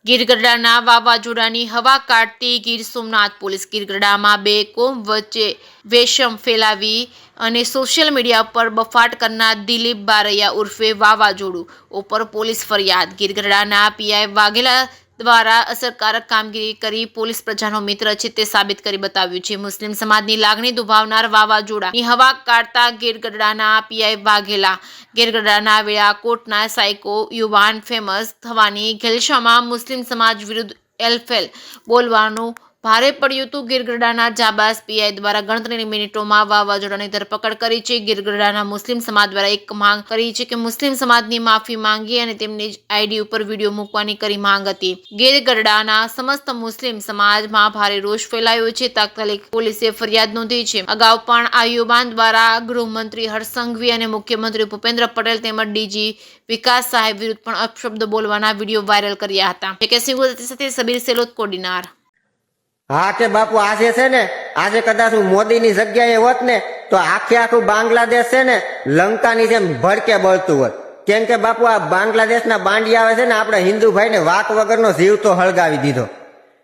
ગીરગઢડાના વાવાઝોડાની હવા કાઢતી ગીર સોમનાથ પોલીસ ગીરગઢડામાં બે કોમ વચ્ચે વેશમ ફેલાવી અને સોશિયલ મીડિયા પર બફાટ કરનાર દિલીપ બારૈયા ઉર્ફે વાવાઝોડું ઉપર પોલીસ ફરિયાદ. ગીરગઢડાના પીઆઈ વાઘેલા દ્વારા અસરકારક કામગીરી કરી પોલીસ પ્રજાનો મિત્ર છે તે સાબિત કરી બતાવ્યું છે. મુસ્લિમ સમાજની લાગણી દુભાવનાર વાવાઝોડાની હવા કાઢતા ગીરગઢડાના પીઆઈ વાઘેલા ગીરગઢડાના વેળાકોટના સાયકો યુવાન ફેમસ થવાની ઘેલછામાં મુસ્લિમ સમાજ વિરુદ્ધ એલફેલ બોલવાનું ભારે પડ્યું હતું. ગીરગઢડાના જાબાઝ પીઆઈ દ્વારા ગણતરીની મિનિટોમાં વાવાઝોડાની ધરપકડ કરી છે. ગીરગઢડાના મુસ્લિમ સમાજ દ્વારા એક માંગ કરી છે કે મુસ્લિમ સમાજની માફી માંગી અને તેમની આઈડી ઉપર વિડીયો મૂકવાની કરી માંગ હતી. ગીરગઢડાના સમસ્ત મુસ્લિમ સમાજમાં ભારે રોષ ફેલાયો છે. તાત્કાલિક પોલીસે ફરિયાદ નોંધી છે. અગાઉ પણ આ યુવાન દ્વારા ગૃહમંત્રી હર્ષ સંઘવી અને મુખ્યમંત્રી ભૂપેન્દ્ર પટેલ તેમજ ડીજી વિકાસ સાહેબ વિરુદ્ધ પણ અપશબ્દ બોલવાના વિડીયો વાયરલ કર્યા હતા. સાથે સબીર સેલોત કોડીનાર. હા કે બાપુ આજે છે ને આજે કદાચ હું મોદીની જગ્યાએ હોત ને તો આખું બાંગ્લાદેશ છે ને લંકાની જેમ ભડકે બળતું હોત. કેમ કે બાપુ આ બાંગ્લાદેશના બાંડિયા છે ને આપણે હિન્દુ ભાઈને વાક વગરનો જીવ તો હળગાવી દીધો.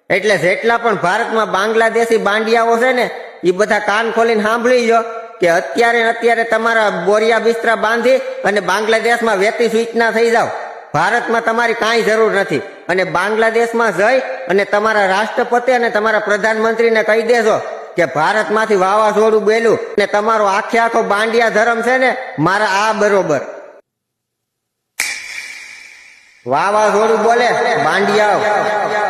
એટલે જેટલા પણ ભારતમાં બાંગ્લાદેશી બાંડિયાઓ છે ને એ બધા કાન ખોલીને સાંભળી લો કે અત્યારે તમારા બોરિયા બિસ્તરા બાંધી અને બાંગ્લાદેશમાં વેતી સૂચના થઈ જાવ. ભારતમાં તમારી કાંઈ જરૂર નથી. અને બાંગ્લાદેશમાં જઈ અને તમારા રાષ્ટ્રપતિ અને તમારા પ્રધાનમંત્રીને કહી દેજો કે ભારતમાંથી વાવાઝોડું બેલું અને તમારો આખો બાંડિયા ધર્મ છે ને મારા આ બરોબર. વાવાઝોડું બોલે બાંડિયા